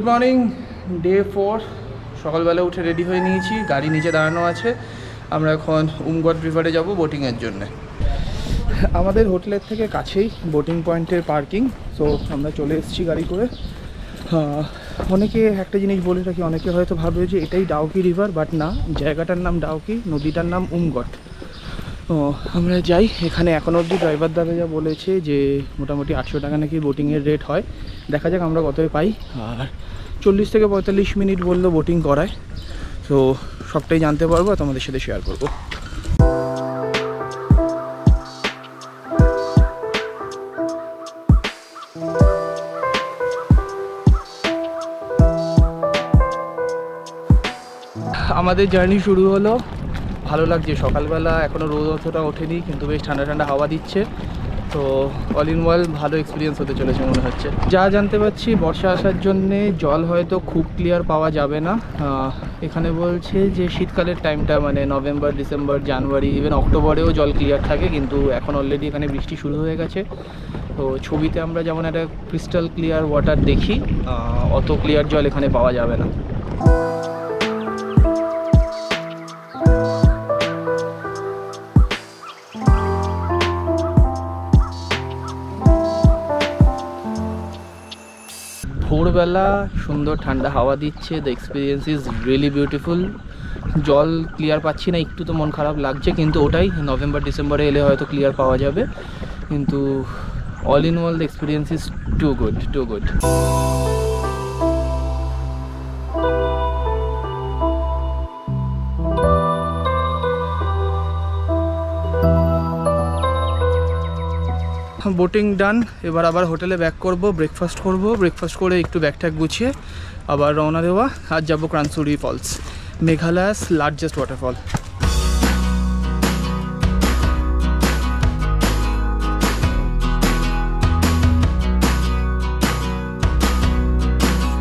Good morning, day 4। সকালবেলা উঠে ready হয়ে নিয়েছি, গাড়ি নিচে দাঁড়ানো আছে। আমরা এখন উমগট রিভারে যাব বোটিংয়ের জন্য। আমাদের হোটেলের থেকে কাছেই বোটিং পয়েন্টের পার্কিং, সো আমরা চলে এসেছি গাড়ি করে। অনেকে একটা জিনিস বলে রাখি, অনেকে হয়তো ভাবে যে এটাই ডাউকি রিভার, বাট না, জায়গাটার নাম ডাউকি, নদীটার নাম উমগট। তো আমরা যাই। এখানে এখনও অবধি ড্রাইভার দাদা যা বলেছে যে মোটামুটি 800 টাকা নাকি বোটিংয়ের রেট হয়। দেখা যাক আমরা কতই পাই। আর 40 থেকে 45 মিনিট বললো বোটিং করায়। তো সবটাই জানতে পারবো, তোমাদের সাথে শেয়ার করবো। আমাদের জার্নি শুরু হলো, ভালো লাগছে। সকালবেলা এখনও রোদ অতটা ওঠেনি, কিন্তু বেশ ঠান্ডা ঠান্ডা হাওয়া দিচ্ছে। তো অল ইন অল ভালো এক্সপিরিয়েন্স হতে চলেছে মনে হচ্ছে। যা জানতে পারছি, বর্ষা আসার জন্যে জল হয়তো খুব ক্লিয়ার পাওয়া যাবে না। এখানে বলছে যে শীতকালের টাইমটা মানে নভেম্বর, ডিসেম্বর, জানুয়ারি, ইভেন অক্টোবরেও জল ক্লিয়ার থাকে, কিন্তু এখন অলরেডি এখানে বৃষ্টি শুরু হয়ে গেছে। তো ছবিতে আমরা যেমন একটা ক্রিস্টাল ক্লিয়ার ওয়াটার দেখি, অত ক্লিয়ার জল এখানে পাওয়া যাবে না। ভোরবেলা সুন্দর ঠান্ডা হাওয়া দিচ্ছে, the experience is really beautiful. জল ক্লিয়ার পাচ্ছি না, একটু তো মন খারাপ লাগছে, কিন্তু ওটাই নভেম্বর ডিসেম্বরে এলে হয়তো ক্লিয়ার পাওয়া যাবে। কিন্তু all in all the experience is too good, too good. Boating done. এবার আবার হোটেলে ব্যাক করব, ব্রেকফাস্ট করব, ব্রেকফাস্ট করে একটু ব্যাগ ট্যাগ গুছিয়ে আবার রওনা দেওয়া। আজ যাবো ক্রানসুরি ফলস, মেঘালয়াস লার্জেস্ট ওয়াটারফল।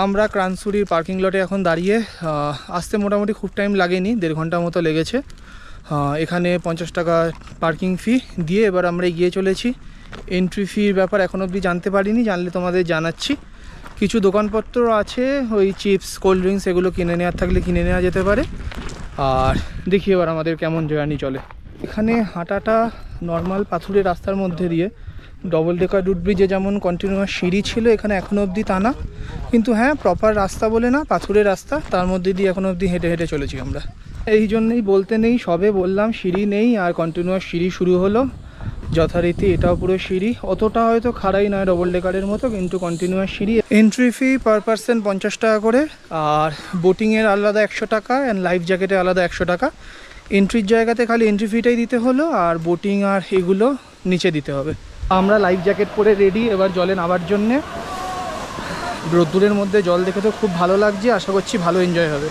আমরা ক্রানসুরির পার্কিং লটে এখন দাঁড়িয়ে। আসতে মোটামুটি খুব টাইম লাগেনি, 1.5 ঘন্টা মতো লেগেছে। এখানে 50 টাকা পার্কিং ফি দিয়ে এবার আমরা এগিয়ে চলেছি। এন্ট্রি ফির ব্যাপার এখন অবধি জানতে পারিনি, জানলে তোমাদের জানাচ্ছি। কিছু দোকানপত্র আছে, ওই চিপস, কোল্ড ড্রিঙ্কস, এগুলো কিনে নেওয়ার থাকলে কিনে নেওয়া যেতে পারে। আর দেখি এবার আমাদের কেমন জার্নি চলে। এখানে হাঁটাটা নর্মাল পাথুরের রাস্তার মধ্যে দিয়ে, ডবল ডেকার রুট ব্রিজে যেমন কন্টিনিউয়াস সিঁড়ি ছিল, এখানে এখনও অবধি তা না। কিন্তু হ্যাঁ, প্রপার রাস্তা বলে না, পাথুরের রাস্তা, তার মধ্যে দিয়ে এখনও অবধি হেঁটে হেঁটে চলেছি আমরা। এই জন্যেই বলতে নেই, সবে বললাম সিঁড়ি নেই, আর কন্টিনিউয়াস সিঁড়ি শুরু হলো যথারীতি। এটাও পুরো সিঁড়ি, অতটা হয়তো খাড়াই নয় ডবল ডেকারের মতো, কিন্তু কন্টিনিউয়াস সিঁড়ি। এন্ট্রি ফি পার পার্সন 50 টাকা করে, আর বোটিংয়ের আলাদা 100 টাকা, অ্যান্ড লাইফ জ্যাকেটের আলাদা 100 টাকা। এন্ট্রির জায়গাতে খালি এন্ট্রি ফিটাই দিতে হলো, আর বোটিং আর এগুলো নিচে দিতে হবে। আমরা লাইফ জ্যাকেট পরে রেডি এবার জলে নামার জন্যে। রোদ্দুরের মধ্যে জল দেখে তো খুব ভালো লাগছে, আশা করছি ভালো এনজয় হবে।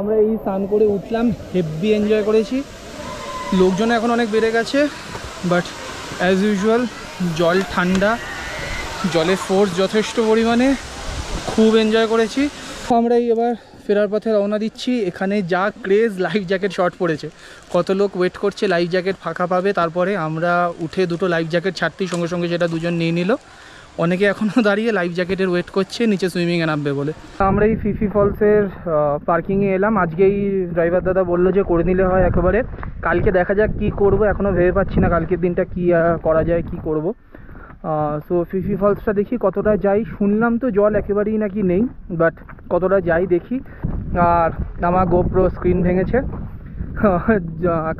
আমরা এই স্নান করে উঠলাম, হেভি এনজয় করেছি। লোকজন এখন অনেক বেড়ে গেছে, বাট অ্যাজ ইউজুয়াল জল ঠান্ডা, জলের ফোর্স যথেষ্ট পরিমাণে, খুব এনজয় করেছি। আমরা এবার ফেরার পথে রওনা দিচ্ছি। এখানে যা ক্রেজ, লাইফ জ্যাকেট শর্ট পড়েছে, কত লোক ওয়েট করছে লাইফ জ্যাকেট ফাঁকা পাবে। তারপরে আমরা উঠে দুটো লাইফ জ্যাকেট ছাড়তেই সঙ্গে সঙ্গে সেটা দুজন নিয়ে নিল। অনেকে এখনও দাঁড়িয়ে লাইফ জ্যাকেটের ওয়েট করছে নিচে সুইমিংয়ে নামবে বলে। আমরা এই ফিফি ফলসের পার্কিংয়ে এলাম। আজকেই ড্রাইভার দাদা বললো যে করে নিলে হয় একেবারে। কালকে দেখা যাক কি করব, এখনও ভেবে পাচ্ছি না কালকের দিনটা কি করা যায়, কি করব। সো ফিফি ফলসটা দেখি কতটা যাই। শুনলাম তো জল একেবারেই নাকি নেই, বাট কতটা যাই দেখি। আর আমার গোপ্রো স্ক্রিন ভেঙেছে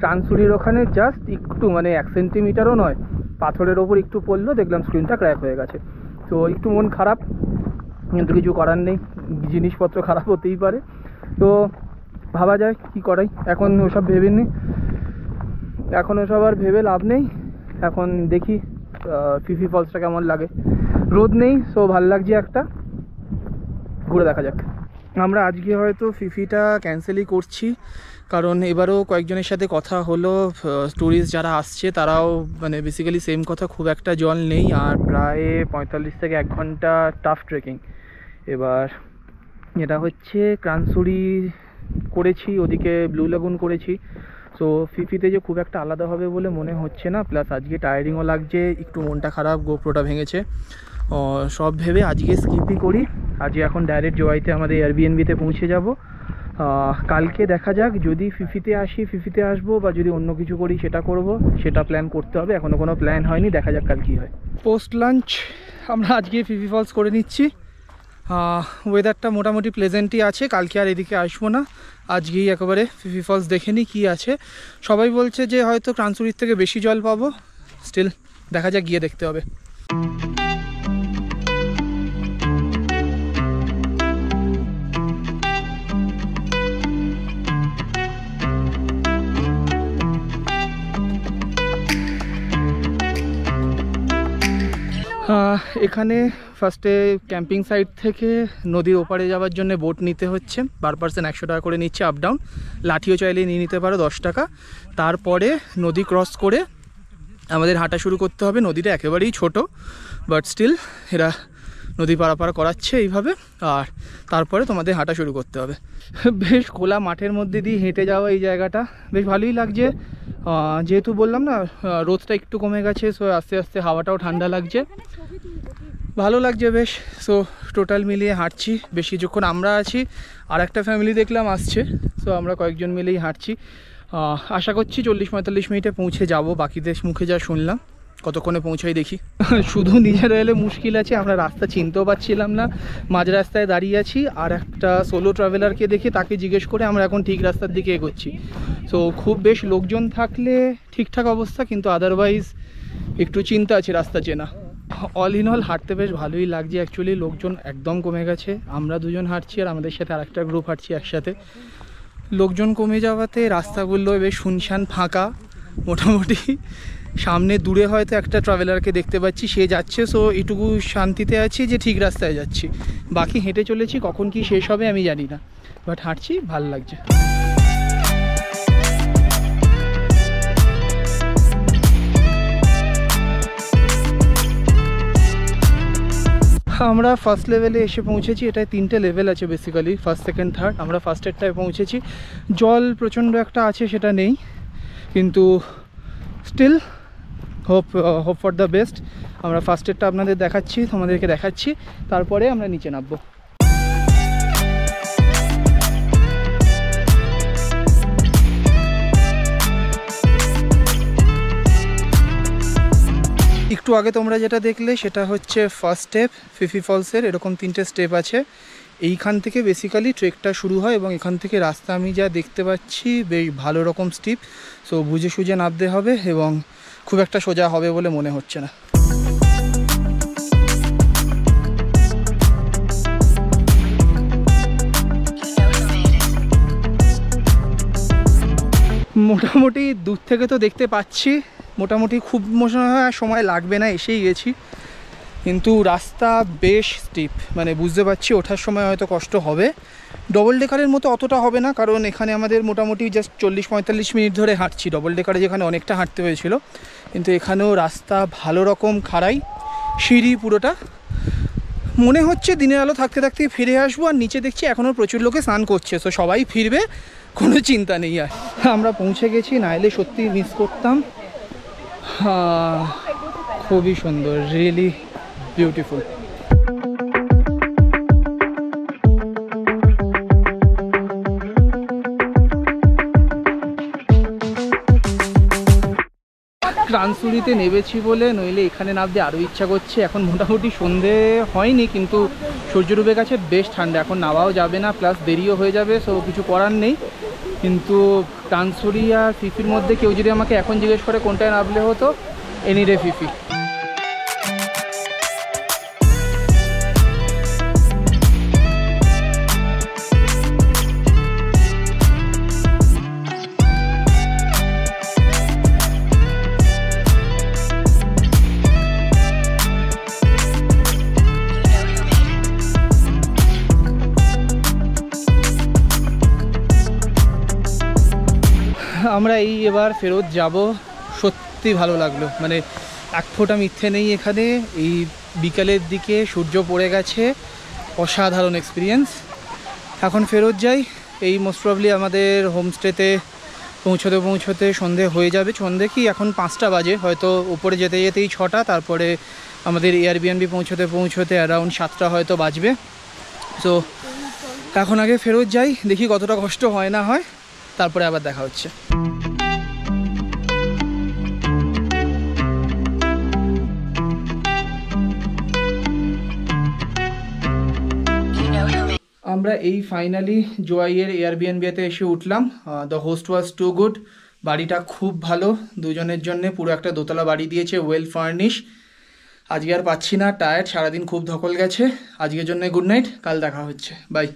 ক্রানসুরির ওখানে, জাস্ট একটু মানে 1 সেন্টিমিটারও নয়, পাথরের ওপর একটু পড়লো, দেখলাম স্ক্রিনটা ক্র্যাক হয়ে গেছে। তো একটু মন খারাপ, কিন্তু কিছু করার নেই, জিনিসপত্র খারাপ হতেই পারে। তো ভাবা যায় কি করাই, এখন ওসব ভেবেনি, এখন ওসব আর ভেবে লাভ নেই। এখন দেখি ফিফি ফলসটা কেমন লাগে। রোদ নেই, সো ভাল লাগছে, একটা ঘুরে দেখা যাক। আমরা আজকে হয়তো ফিফিটা ক্যান্সেলই করছি, কারণ এবারও কয়েকজনের সাথে কথা হলো, ট্যুরিস্ট যারা আসছে তারাও মানে বেসিক্যালি সেম কথা, খুব একটা জল নেই, আর প্রায় 45 থেকে 1 ঘন্টা টাফ ট্রেকিং। এবার এটা হচ্ছে ক্রানসুরি করেছি, ওদিকে ব্লু লাগুন করেছি, সো ফিফিতে যে খুব একটা আলাদা হবে বলে মনে হচ্ছে না। প্লাস আজকে টায়ারিংও লাগছে, একটু মনটা খারাপ, গোপ্রোটা ভেঙেছে, সব ভেবে আজকে স্কিপই করি। আজকে এখন ডাইরেক্ট জোয়াইতে আমাদের এয়ারবিএনবিতে পৌঁছে যাব। কালকে দেখা যাক, যদি ফিফিতে আসি ফিফিতে আসবো, বা যদি অন্য কিছু করি সেটা করব, সেটা প্ল্যান করতে হবে। এখনও কোনো প্ল্যান হয়নি, দেখা যাক কাল কী হয়। পোস্ট লাঞ্চ আমরা আজকে ফিফি ফলস করে নিচ্ছি। ওয়েদারটা মোটামুটি প্লেজেন্টই আছে, কালকে আর এদিকে আসবো না, আজকেই একেবারে ফিফি ফলস দেখে নিই কী আছে। সবাই বলছে যে হয়তো ক্রানসুরির থেকে বেশি জল পাবো, স্টিল দেখা যাক, গিয়ে দেখতে হবে। এখানে ফার্স্টে ক্যাম্পিং সাইট থেকে নদীর ওপারে যাওয়ার জন্য বোট নিতে হচ্ছে, পার পারসন 100 টাকা করে নিচ্ছে আপ ডাউন। লাঠিও চাইলে নিয়ে নিতে পারো 10 টাকা। তারপরে নদী ক্রস করে আমাদের হাঁটা শুরু করতে হবে। নদীটা একেবারেই ছোট, বাট স্টিল এরা নদী পারাপার করাচ্ছে এইভাবে, আর তারপরে তোমাদের হাঁটা শুরু করতে হবে। বেশ খোলা মাঠের মধ্যে দিয়ে হেঁটে যাওয়া এই জায়গাটা বেশ ভালোই লাগছে। যেহেতু বললাম না রোদটা একটু কমে গেছে, সো আস্তে আস্তে হাওয়াটাও ঠান্ডা লাগছে, ভালো লাগছে বেশ। সো টোটাল মিলিয়ে হাঁটছি বেশ কিছুক্ষণ আমরা আছি, আর একটা ফ্যামিলি দেখলাম আসছে, সো আমরা কয়েকজন মিলেই হাঁটছি। আশা করছি 40-45 মিনিটে পৌঁছে যাব, বাকিদের মুখে যা শুনলাম। কতক্ষণে পৌঁছাই দেখি। শুধু নিজেরা এলে মুশকিল আছে, আমরা রাস্তা চিনতেও পারছিলাম না, মাঝ রাস্তায় দাঁড়িয়ে আছি, আর একটা সোলো ট্রাভেলারকে দেখে তাকে জিজ্ঞেস করে আমরা এখন ঠিক রাস্তার দিকে এগোচ্ছি। সো খুব বেশ লোকজন থাকলে ঠিকঠাক অবস্থা, কিন্তু আদারওয়াইজ একটু চিন্তা আছে রাস্তা চেনা। অল ইন অল হাঁটতে বেশ ভালোই লাগছে অ্যাকচুয়ালি, লোকজন একদম কমে গেছে। আমরা দুজন হাঁটছি আর আমাদের সাথে আরেকটা গ্রুপ হাঁটছি একসাথে। লোকজন কমে যাওয়াতে রাস্তাগুলো বেশ শুনশান ফাঁকা মোটামুটি। সামনে দূরে হয়তো একটা ট্রাভেলারকে দেখতে পাচ্ছি, সে যাচ্ছে, সো এটুকু শান্তিতে আছি যে ঠিক রাস্তায় যাচ্ছি। বাকি হেঁটে চলেছি, কখন কি শেষ হবে আমি জানি না, বাট হাঁটছি, ভাল লাগছে। আমরা ফার্স্ট লেভেলে এসে পৌঁছেছি। এটায় 3টে লেভেল আছে বেসিক্যালি, ফার্স্ট সেকেন্ড থার্ড। আমরা ফার্স্টেরটায় পৌঁছেছি। জল প্রচণ্ড একটা আছে, সেটা নেই, কিন্তু still hope for the best. আমরা ফার্স্টেরটা আপনাদের দেখাচ্ছি, তোমাদেরকে দেখাচ্ছি, তারপরে আমরা নিচে নামবো। একটু আগে তোমরা যেটা দেখলে সেটা হচ্ছে ফার্স্ট স্টেপ ফিফি ফলসের। এরকম 3টে স্টেপ আছে। এইখান থেকে বেসিক্যালি ট্রেকটা শুরু হয়, এবং এখান থেকে রাস্তা আমি যা দেখতে পাচ্ছি বেশ ভালো রকম স্টিপ, সো বুঝে সুঝে নামতে হবে, এবং খুব একটা সোজা হবে বলে মনে হচ্ছে না। মোটামুটি দূর থেকে তো দেখতে পাচ্ছি, মোটামুটি খুব সময় লাগবে না, এসেই গেছি, কিন্তু রাস্তা বেশ স্টিপ, মানে বুঝতে পারছি ওঠার সময় হয়তো কষ্ট হবে। ডবল ডেকারের মতো অতটা হবে না, কারণ এখানে আমাদের মোটামুটি জাস্ট 40-45 মিনিট ধরে হাঁটছি। ডবল ডেকারে যেখানে অনেকটা হাঁটতে হয়েছিল, কিন্তু এখানেও রাস্তা ভালো রকম খাড়াই, সিঁড়ি পুরোটা। মনে হচ্ছে দিনের আলো থাকতে থাকতে ফিরে আসবো। আর নিচে দেখছি এখনও প্রচুর লোকে স্নান করছে, সো সবাই ফিরবে, কোনো চিন্তা নেই। আর আমরা পৌঁছে গেছি, না এলে সত্যি মিস করতাম। খুবই সুন্দর, রিয়েলি বিউটিফুল। রানসুরিতে নেমেছি বলে, নইলে এখানে নামতে আরও ইচ্ছা করছে। এখন মোটামুটি সন্ধে হয়নি, কিন্তু সূর্য ডুবে গেছে, বেশ ঠান্ডা, এখন নামাও যাবে না, প্লাস দেরিও হয়ে যাবে, সো কিছু করার নেই। কিন্তু রানসুরি আর ফিফির মধ্যে কেউ যদি আমাকে এখন জিজ্ঞেস করে কোনটায় নামলে হতো, এনিডে ফিফি। আমরা এবার ফেরত যাব। সত্যি ভালো লাগলো, মানে এক ফোঁটা মিথ্যে নেই এখানে। এই বিকালের দিকে সূর্য পড়ে গেছে, অসাধারণ এক্সপিরিয়েন্স। এখন ফেরত যাই। এই মোস্ট প্রবলি আমাদের হোমস্টেতে পৌঁছতে সন্ধে হয়ে যাবে। সন্ধে কি, এখন 5টা বাজে, হয়তো উপরে যেতে যেতেই 6টা, তারপরে আমাদের এয়ারবিএনবি পৌঁছতে অ্যারাউন্ড 7টা হয়তো বাজবে। সো এখন আগে ফেরত যাই, দেখি কতটা কষ্ট হয় না হয়, তারপরে আবার দেখা হচ্ছে। আমরা এই ফাইনালি জোয়াইয়ের এয়ারবিএনবিতে এসে উঠলাম। The host was too good. বাড়িটা খুব ভালো, দুজনের জন্য পুরো একটা দোতলা বাড়ি দিয়েছে, ওয়েল ফার্নিশ। আজকে আর পাচ্ছি না, টায়ার্ড, সারাদিন খুব ধকল গেছে। আজকের জন্য গুড নাইট, কাল দেখা হচ্ছে, বাই।